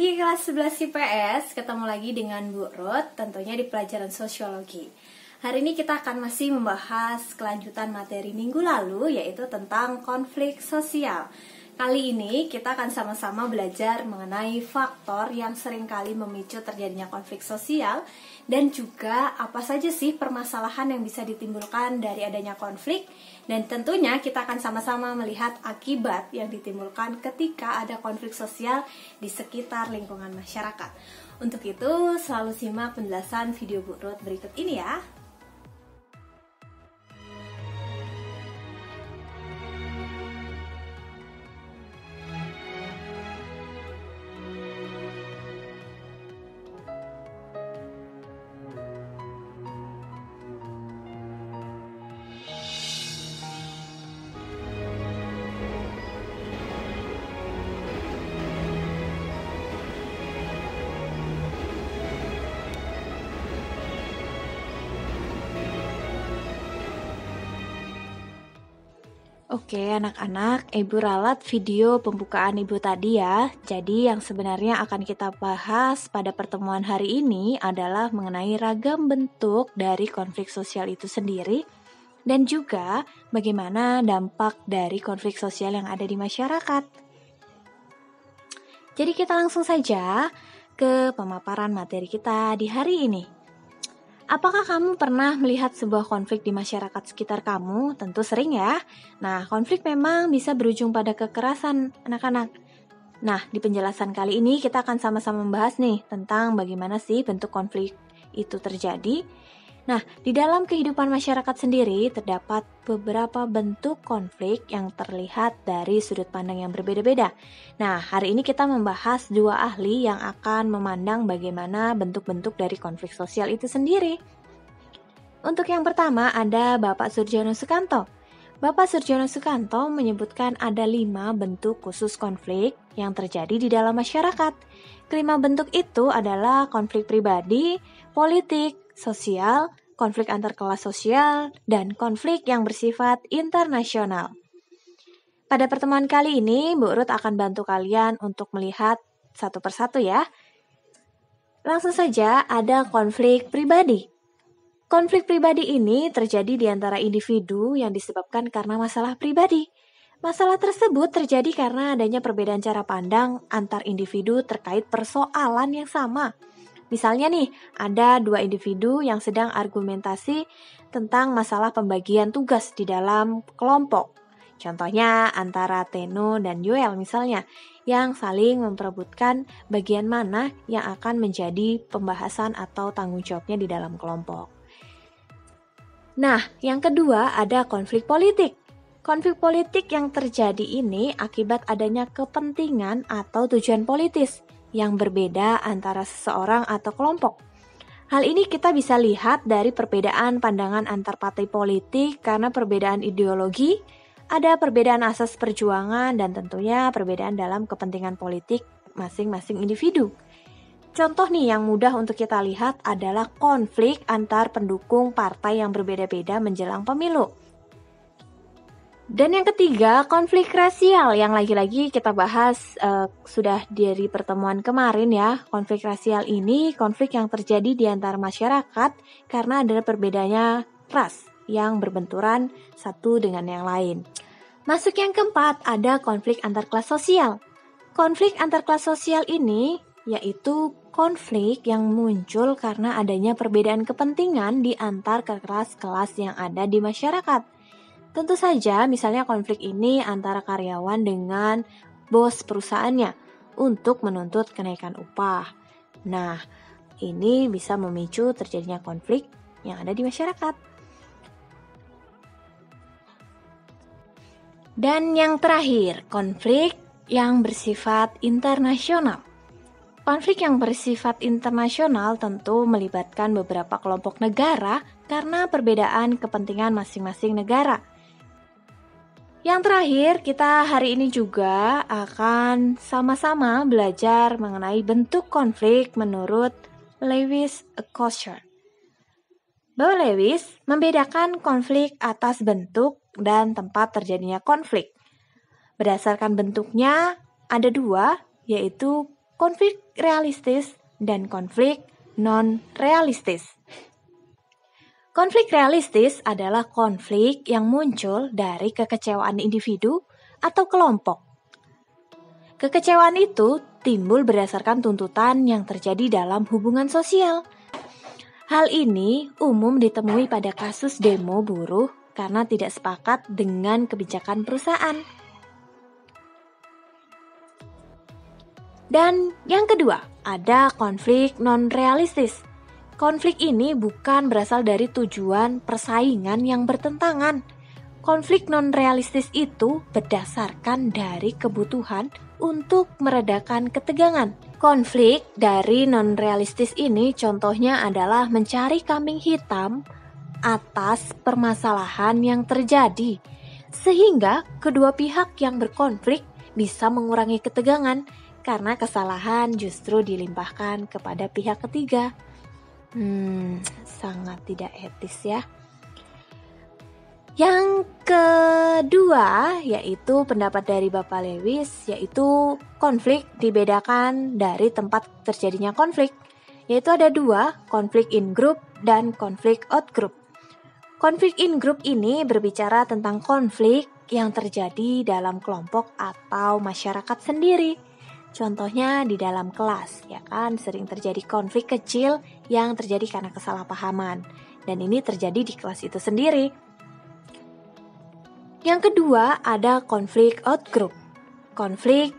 pagi kelas 11 IPS, ketemu lagi dengan Bu Ruth, tentunya di pelajaran sosiologi. Hari ini kita akan masih membahas kelanjutan materi minggu lalu, yaitu tentang konflik sosial. Kali ini kita akan sama-sama belajar mengenai faktor yang seringkali memicu terjadinya konflik sosial, dan juga apa saja sih permasalahan yang bisa ditimbulkan dari adanya konflik. Dan tentunya kita akan sama-sama melihat akibat yang ditimbulkan ketika ada konflik sosial di sekitar lingkungan masyarakat. Untuk itu, selalu simak penjelasan video Bu Ruth berikut ini ya. Oke anak-anak, Ibu ralat video pembukaan Ibu tadi ya. Jadi yang sebenarnya akan kita bahas pada pertemuan hari ini adalah mengenai ragam bentuk dari konflik sosial itu sendiri, dan juga bagaimana dampak dari konflik sosial yang ada di masyarakat. Jadi kita langsung saja ke pemaparan materi kita di hari ini. Apakah kamu pernah melihat sebuah konflik di masyarakat sekitar kamu? Tentu sering ya. Nah, konflik memang bisa berujung pada kekerasan anak-anak. Nah, di penjelasan kali ini kita akan sama-sama membahas nih tentang bagaimana sih bentuk konflik itu terjadi. Nah, di dalam kehidupan masyarakat sendiri terdapat beberapa bentuk konflik yang terlihat dari sudut pandang yang berbeda-beda. Nah, hari ini kita membahas dua ahli yang akan memandang bagaimana bentuk-bentuk dari konflik sosial itu sendiri. Untuk yang pertama ada Bapak Surjono Sukanto. Bapak Surjono Sukanto menyebutkan ada 5 bentuk khusus konflik yang terjadi di dalam masyarakat. Kelima bentuk itu adalah konflik pribadi, politik, sosial, konflik antar kelas sosial, dan konflik yang bersifat internasional. Pada pertemuan kali ini, Bu Ruth akan bantu kalian untuk melihat satu persatu ya. Langsung saja ada konflik pribadi. Konflik pribadi ini terjadi di antara individu yang disebabkan karena masalah pribadi. Masalah tersebut terjadi karena adanya perbedaan cara pandang antar individu terkait persoalan yang sama. Misalnya nih, ada 2 individu yang sedang argumentasi tentang masalah pembagian tugas di dalam kelompok. Contohnya antara Teno dan Joel misalnya, yang saling memperebutkan bagian mana yang akan menjadi pembahasan atau tanggung jawabnya di dalam kelompok. Nah, yang kedua ada konflik politik. Konflik politik yang terjadi ini akibat adanya kepentingan atau tujuan politis yang berbeda antara seseorang atau kelompok. Hal ini kita bisa lihat dari perbedaan pandangan antar partai politik karena perbedaan ideologi, ada perbedaan asas perjuangan, dan tentunya perbedaan dalam kepentingan politik masing-masing individu. Contoh nih yang mudah untuk kita lihat adalah konflik antar pendukung partai yang berbeda-beda menjelang pemilu. Dan yang ketiga, konflik rasial yang lagi-lagi kita bahas sudah dari pertemuan kemarin ya. Konflik rasial ini konflik yang terjadi di antara masyarakat karena ada perbedaannya ras yang berbenturan satu dengan yang lain. Masuk yang keempat, ada konflik antar kelas sosial. Konflik antar kelas sosial ini yaitu konflik yang muncul karena adanya perbedaan kepentingan di antar kelas-kelas yang ada di masyarakat. Tentu saja misalnya konflik ini antara karyawan dengan bos perusahaannya untuk menuntut kenaikan upah. Nah, ini bisa memicu terjadinya konflik yang ada di masyarakat. Dan yang terakhir, konflik yang bersifat internasional. Konflik yang bersifat internasional tentu melibatkan beberapa kelompok negara karena perbedaan kepentingan masing-masing negara. Yang terakhir, kita hari ini juga akan sama-sama belajar mengenai bentuk konflik menurut Lewis Althusser. Bahwa Lewis membedakan konflik atas bentuk dan tempat terjadinya konflik. Berdasarkan bentuknya, ada 2, yaitu konflik realistis dan konflik non-realistis. Konflik realistis adalah konflik yang muncul dari kekecewaan individu atau kelompok. Kekecewaan itu timbul berdasarkan tuntutan yang terjadi dalam hubungan sosial. Hal ini umum ditemui pada kasus demo buruh karena tidak sepakat dengan kebijakan perusahaan. Dan yang kedua, ada konflik non-realistis. Konflik ini bukan berasal dari tujuan persaingan yang bertentangan. Konflik non-realistis itu berdasarkan dari kebutuhan untuk meredakan ketegangan. Konflik dari non-realistis ini contohnya adalah mencari kambing hitam atas permasalahan yang terjadi, sehingga kedua pihak yang berkonflik bisa mengurangi ketegangan karena kesalahan justru dilimpahkan kepada pihak ketiga. Sangat tidak etis ya. Yang kedua yaitu pendapat dari Bapak Lewis, yaitu konflik dibedakan dari tempat terjadinya konflik, yaitu ada dua, konflik in group dan konflik out group. Konflik in group ini berbicara tentang konflik yang terjadi dalam kelompok atau masyarakat sendiri. Contohnya di dalam kelas, ya kan, sering terjadi konflik kecil yang terjadi karena kesalahpahaman. Dan ini terjadi di kelas itu sendiri. Yang kedua ada konflik out group. Konflik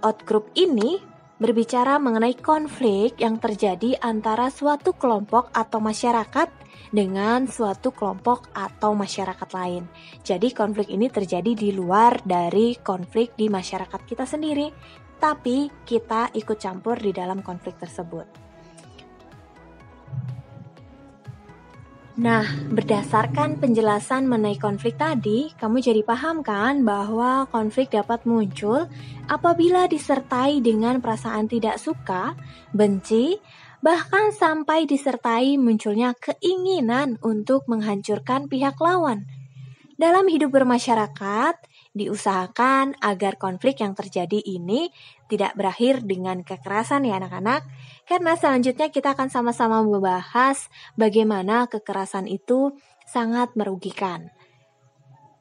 out group ini berbicara mengenai konflik yang terjadi antara suatu kelompok atau masyarakat dengan suatu kelompok atau masyarakat lain. Jadi konflik ini terjadi di luar dari konflik di masyarakat kita sendiri, tapi kita ikut campur di dalam konflik tersebut. Nah, berdasarkan penjelasan mengenai konflik tadi, kamu jadi paham kan bahwa konflik dapat muncul apabila disertai dengan perasaan tidak suka, benci, bahkan sampai disertai munculnya keinginan untuk menghancurkan pihak lawan. Dalam hidup bermasyarakat, diusahakan agar konflik yang terjadi ini tidak berakhir dengan kekerasan ya anak-anak, karena selanjutnya kita akan sama-sama membahas bagaimana kekerasan itu sangat merugikan.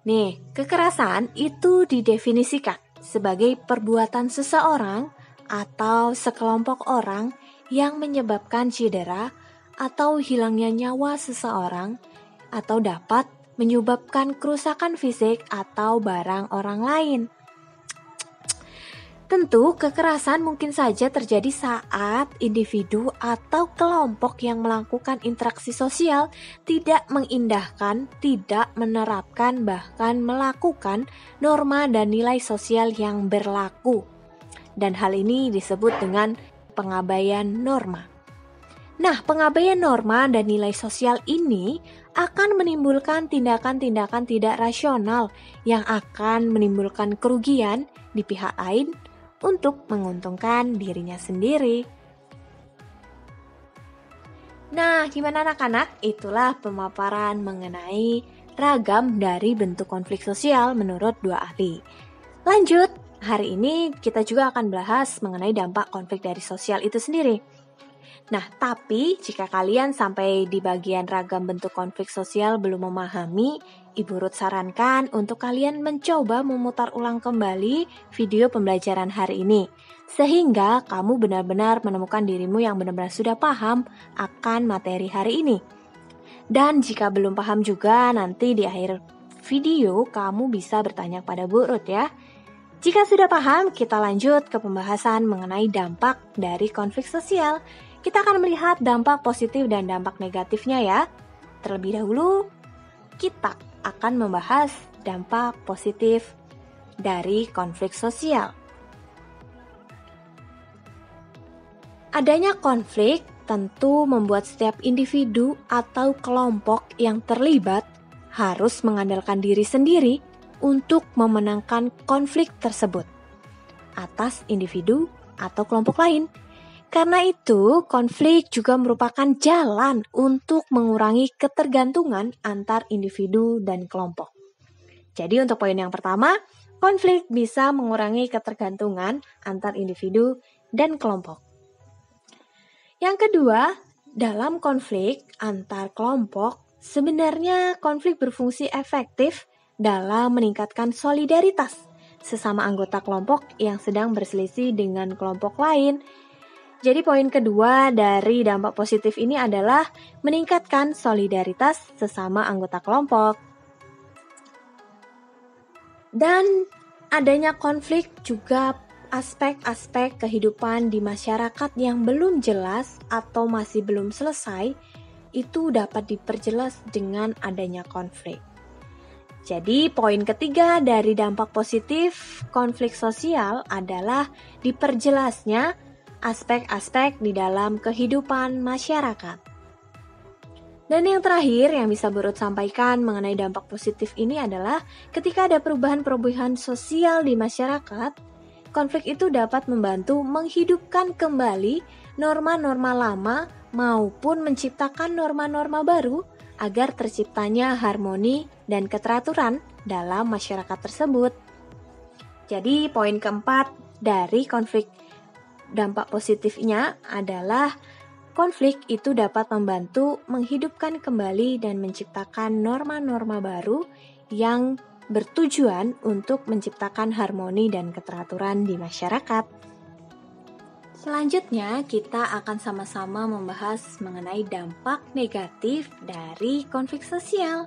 Nih, kekerasan itu didefinisikan sebagai perbuatan seseorang atau sekelompok orang yang menyebabkan cedera atau hilangnya nyawa seseorang atau dapat menyebabkan kerusakan fisik atau barang orang lain. Tentu, kekerasan mungkin saja terjadi saat individu atau kelompok yang melakukan interaksi sosial tidak mengindahkan, tidak menerapkan, bahkan melakukan norma dan nilai sosial yang berlaku. Dan hal ini disebut dengan pengabaian norma. Nah, pengabaian norma dan nilai sosial ini akan menimbulkan tindakan-tindakan tidak rasional yang akan menimbulkan kerugian di pihak lain untuk menguntungkan dirinya sendiri. Nah, gimana anak-anak? Itulah pemaparan mengenai ragam dari bentuk konflik sosial menurut dua ahli. Lanjut, hari ini kita juga akan bahas mengenai dampak konflik dari sosial itu sendiri. Nah, tapi jika kalian sampai di bagian ragam bentuk konflik sosial belum memahami, Ibu Ruth sarankan untuk kalian mencoba memutar ulang kembali video pembelajaran hari ini, sehingga kamu benar-benar menemukan dirimu yang benar-benar sudah paham akan materi hari ini. Dan jika belum paham juga, nanti di akhir video kamu bisa bertanya kepada Bu Ruth ya. Jika sudah paham, kita lanjut ke pembahasan mengenai dampak dari konflik sosial. Kita akan melihat dampak positif dan dampak negatifnya ya. Terlebih dahulu, kita akan membahas dampak positif dari konflik sosial. Adanya konflik tentu membuat setiap individu atau kelompok yang terlibat harus mengandalkan diri sendiri untuk memenangkan konflik tersebut atas individu atau kelompok lain. Karena itu, konflik juga merupakan jalan untuk mengurangi ketergantungan antar individu dan kelompok. Jadi untuk poin yang pertama, konflik bisa mengurangi ketergantungan antar individu dan kelompok. Yang kedua, dalam konflik antar kelompok, sebenarnya konflik berfungsi efektif dalam meningkatkan solidaritas sesama anggota kelompok yang sedang berselisih dengan kelompok lain. Jadi poin kedua dari dampak positif ini adalah meningkatkan solidaritas sesama anggota kelompok. Dan adanya konflik juga aspek-aspek kehidupan di masyarakat yang belum jelas atau masih belum selesai itu dapat diperjelas dengan adanya konflik. Jadi poin ketiga dari dampak positif konflik sosial adalah diperjelasnya aspek-aspek di dalam kehidupan masyarakat. Dan yang terakhir yang bisa Bu Ruth sampaikan mengenai dampak positif ini adalah ketika ada perubahan-perubahan sosial di masyarakat, konflik itu dapat membantu menghidupkan kembali norma-norma lama maupun menciptakan norma-norma baru agar terciptanya harmoni dan keteraturan dalam masyarakat tersebut. Jadi poin keempat dari konflik dampak positifnya adalah konflik itu dapat membantu menghidupkan kembali dan menciptakan norma-norma baru yang bertujuan untuk menciptakan harmoni dan keteraturan di masyarakat. Selanjutnya, kita akan sama-sama membahas mengenai dampak negatif dari konflik sosial.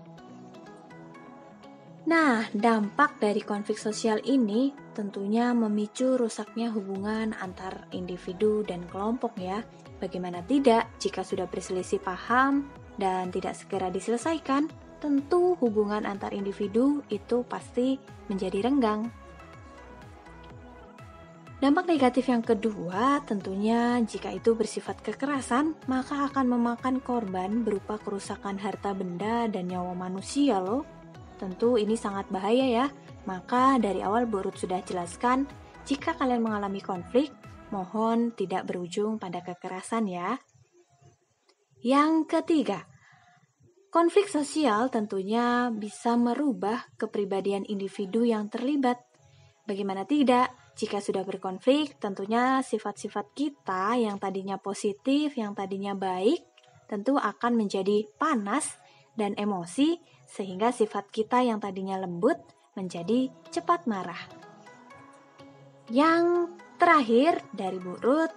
Nah, dampak dari konflik sosial ini tentunya memicu rusaknya hubungan antar individu dan kelompok ya. Bagaimana tidak jika sudah berselisih paham dan tidak segera diselesaikan, tentu hubungan antar individu itu pasti menjadi renggang. Dampak negatif yang kedua tentunya jika itu bersifat kekerasan, maka akan memakan korban berupa kerusakan harta benda dan nyawa manusia loh. Tentu ini sangat bahaya ya, maka dari awal Bu Ruth sudah jelaskan, jika kalian mengalami konflik, mohon tidak berujung pada kekerasan ya. Yang ketiga, konflik sosial tentunya bisa merubah kepribadian individu yang terlibat. Bagaimana tidak, jika sudah berkonflik, tentunya sifat-sifat kita yang tadinya positif, yang tadinya baik, tentu akan menjadi panas dan emosi, sehingga sifat kita yang tadinya lembut menjadi cepat marah. Yang terakhir dari Bu Ruth,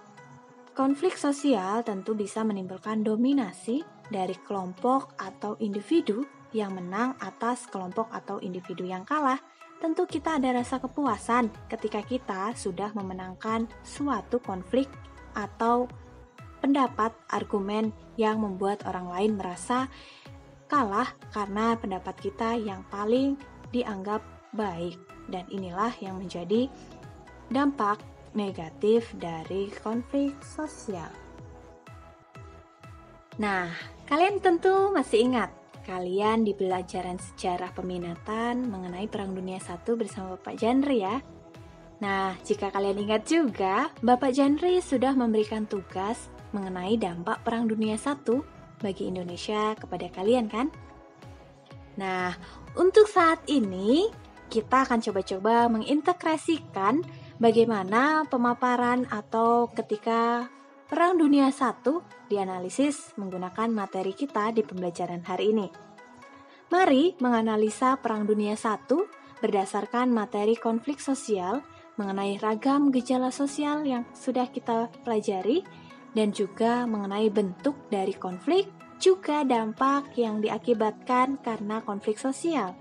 konflik sosial tentu bisa menimbulkan dominasi dari kelompok atau individu yang menang atas kelompok atau individu yang kalah. Tentu kita ada rasa kepuasan ketika kita sudah memenangkan suatu konflik atau pendapat argumen yang membuat orang lain merasa kalah karena pendapat kita yang paling dianggap baik. Dan inilah yang menjadi dampak negatif dari konflik sosial. Nah, kalian tentu masih ingat kalian di pelajaran sejarah peminatan mengenai Perang Dunia I bersama Bapak Janri ya. Nah, jika kalian ingat juga, Bapak Janri sudah memberikan tugas mengenai dampak Perang Dunia I bagi Indonesia kepada kalian kan? Nah, untuk saat ini kita akan coba-coba mengintegrasikan bagaimana pemaparan atau ketika Perang Dunia I dianalisis menggunakan materi kita di pembelajaran hari ini. Mari menganalisa Perang Dunia I berdasarkan materi konflik sosial mengenai ragam gejala sosial yang sudah kita pelajari dan juga mengenai bentuk dari konflik, juga dampak yang diakibatkan karena konflik sosial.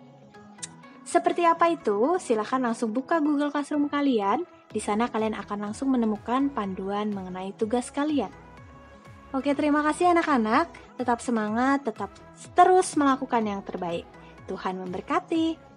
Seperti apa itu? Silakan langsung buka Google Classroom kalian. Di sana kalian akan langsung menemukan panduan mengenai tugas kalian. Oke, terima kasih anak-anak. Tetap semangat, tetap terus melakukan yang terbaik. Tuhan memberkati.